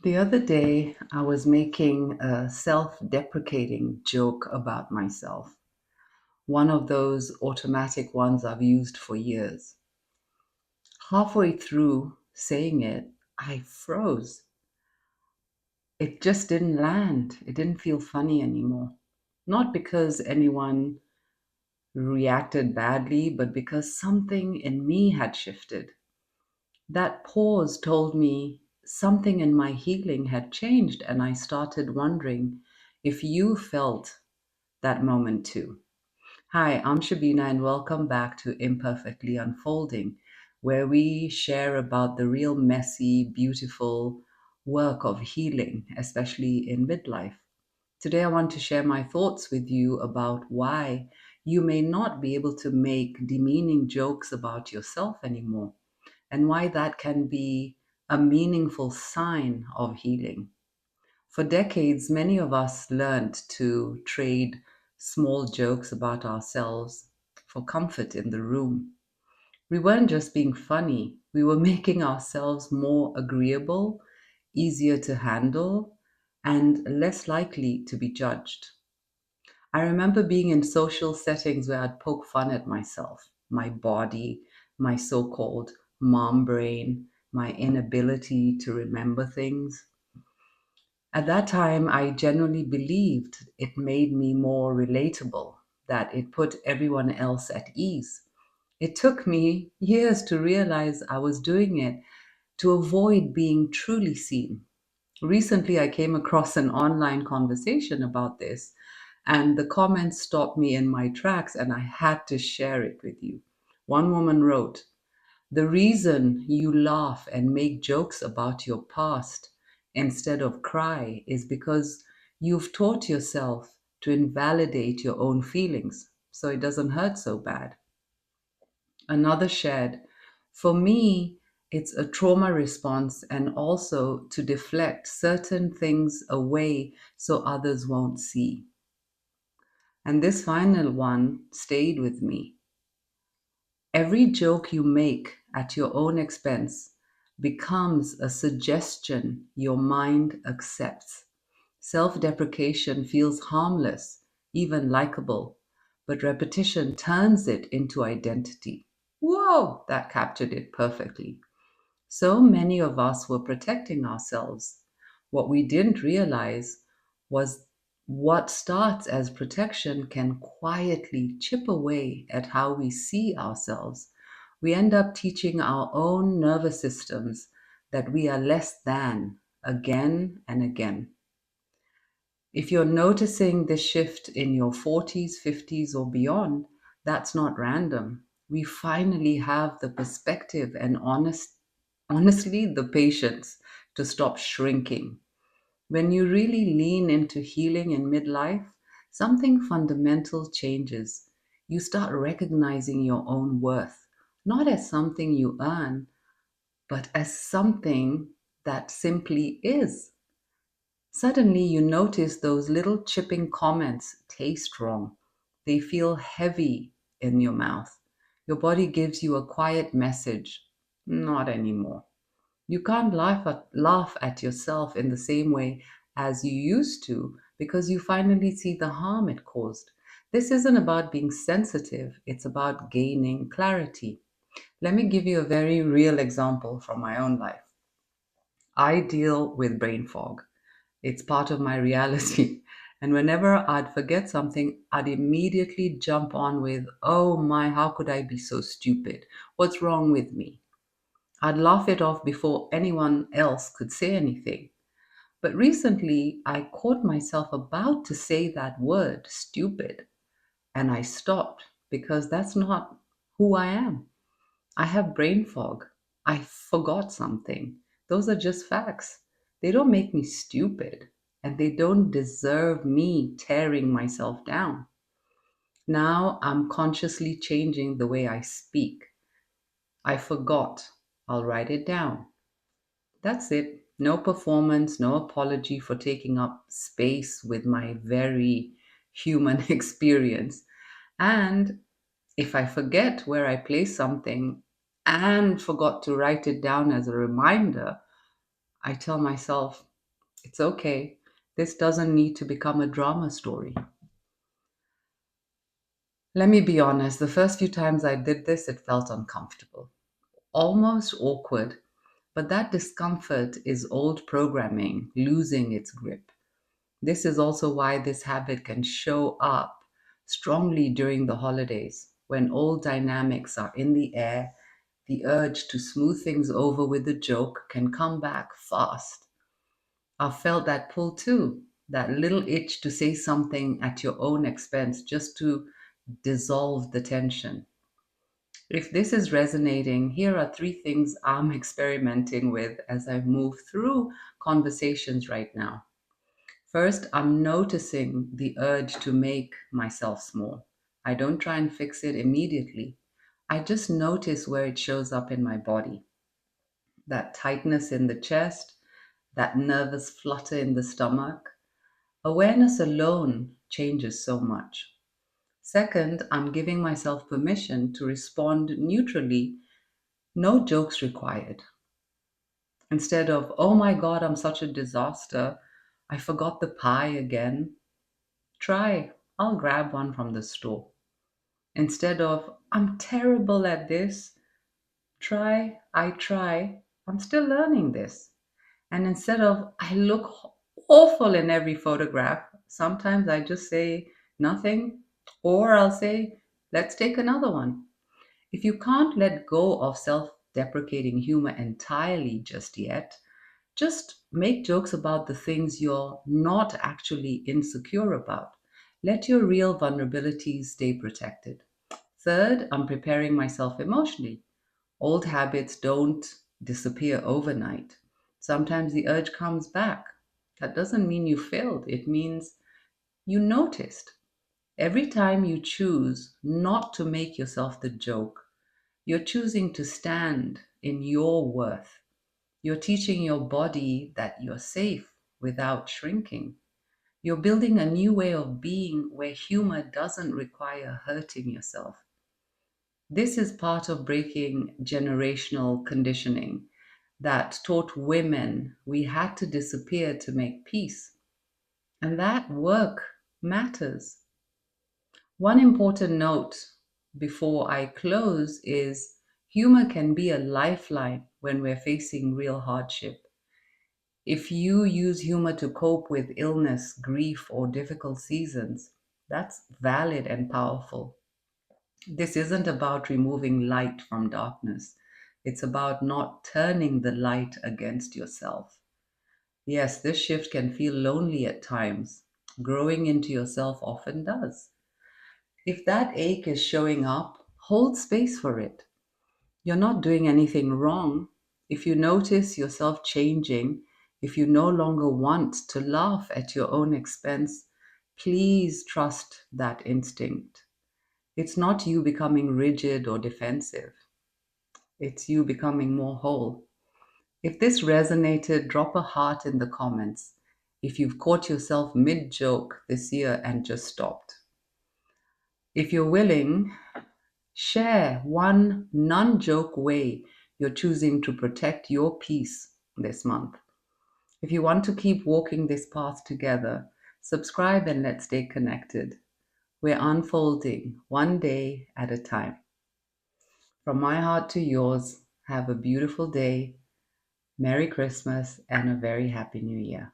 The other day, I was making a self deprecating joke about myself, one of those automatic ones I've used for years. Halfway through saying it, I froze. It just didn't land. It didn't feel funny anymore. Not because anyone reacted badly, but because something in me had shifted. That pause told me something in my healing had changed, and I started wondering if you felt that moment too. Hi, I'm Shabina, and welcome back to Imperfectly Unfolding, where we share about the real messy, beautiful work of healing, especially in midlife. Today, I want to share my thoughts with you about why you may not be able to make demeaning jokes about yourself anymore and why that can be a meaningful sign of healing. For decades, many of us learned to trade small jokes about ourselves for comfort in the room. We weren't just being funny, we were making ourselves more agreeable, easier to handle, and less likely to be judged. I remember being in social settings where I'd poke fun at myself, my body, my so called mom brain, my inability to remember things. At that time, I genuinely believed it made me more relatable, that it put everyone else at ease. It took me years to realize I was doing it to avoid being truly seen. Recently, I came across an online conversation about this, and the comments stopped me in my tracks, and I had to share it with you. One woman wrote, "The reason you laugh and make jokes about your past instead of cry is because you've taught yourself to invalidate your own feelings so it doesn't hurt so bad." Another shared, "For me, it's a trauma response and also to deflect certain things away so others won't see." And this final one stayed with me. Every joke you make at your own expense becomes a suggestion your mind accepts. Self deprecation feels harmless, even likable, but repetition turns it into identity. Whoa, that captured it perfectly. So many of us were protecting ourselves. What we didn't realize was what starts as protection can quietly chip away at how we see ourselves. We end up teaching our own nervous systems that we are less than again and again. If you're noticing this shift in your 40s, 50s, or beyond, that's not random. We finally have the perspective and honestly, the patience to stop shrinking. When you really lean into healing in midlife, something fundamental changes. You start recognizing your own worth, not as something you earn, but as something that simply is. Suddenly, you notice those little chipping comments taste wrong. They feel heavy in your mouth. Your body gives you a quiet message. Not anymore. You can't laugh at yourself in the same way as you used to because you finally see the harm it caused. This isn't about being sensitive, it's about gaining clarity. Let me give you a very real example from my own life. I deal with brain fog. It's part of my reality. And whenever I'd forget something, I'd immediately jump on with, "Oh my, how could I be so stupid? What's wrong with me?" I'd laugh it off before anyone else could say anything. But recently, I caught myself about to say that word, stupid, and I stopped because that's not who I am. I have brain fog. I forgot something. Those are just facts. They don't make me stupid, and they don't deserve me tearing myself down. Now I'm consciously changing the way I speak. I forgot. I'll write it down. That's it. No performance, no apology for taking up space with my very human experience. And if I forget where I place something and forgot to write it down as a reminder, I tell myself, It's okay. This doesn't need to become a drama story. Let me be honest, the first few times I did this, it felt uncomfortable, almost awkward. But that discomfort is old programming losing its grip. This is also why this habit can show up strongly during the holidays when old dynamics are in the air. The urge to smooth things over with a joke can come back fast. I've felt that pull too, that little itch to say something at your own expense just to dissolve the tension. If this is resonating, here are three things I'm experimenting with as I move through conversations right now. First, I'm noticing the urge to make myself small. I don't try and fix it immediately. I just notice where it shows up in my body. That tightness in the chest, that nervous flutter in the stomach. Awareness alone changes so much. Second, I'm giving myself permission to respond neutrally, no jokes required. Instead of, oh my God, I'm such a disaster, I forgot the pie again, try, I'll grab one from the store. Instead of, I'm terrible at this, try, I try, I'm still learning this. And instead of, I look awful in every photograph, sometimes I just say nothing, or I'll say, let's take another one. If you can't let go of self deprecating humor entirely just yet, just make jokes about the things you're not actually insecure about. Let your real vulnerabilities stay protected. Third, I'm preparing myself emotionally. Old habits don't disappear overnight. Sometimes the urge comes back. That doesn't mean you failed, it means you noticed. Every time you choose not to make yourself the joke, you're choosing to stand in your worth. You're teaching your body that you're safe without shrinking. You're building a new way of being where humor doesn't require hurting yourself. This is part of breaking generational conditioning that taught women we had to disappear to make peace. And that work matters. One important note before I close is humor can be a lifeline when we're facing real hardship. If you use humor to cope with illness, grief, or difficult seasons, that's valid and powerful. This isn't about removing light from darkness. It's about not turning the light against yourself. Yes, this shift can feel lonely at times. Growing into yourself often does. If that ache is showing up, hold space for it. You're not doing anything wrong. If you notice yourself changing, if you no longer want to laugh at your own expense, please trust that instinct. It's not you becoming rigid or defensive, it's you becoming more whole. If this resonated, drop a heart in the comments. If you've caught yourself mid joke this year and just stopped. If you're willing, share one non joke way you're choosing to protect your peace this month. If you want to keep walking this path together, subscribe and let's stay connected. We're unfolding one day at a time. From my heart to yours, have a beautiful day, Merry Christmas, and a very Happy New Year.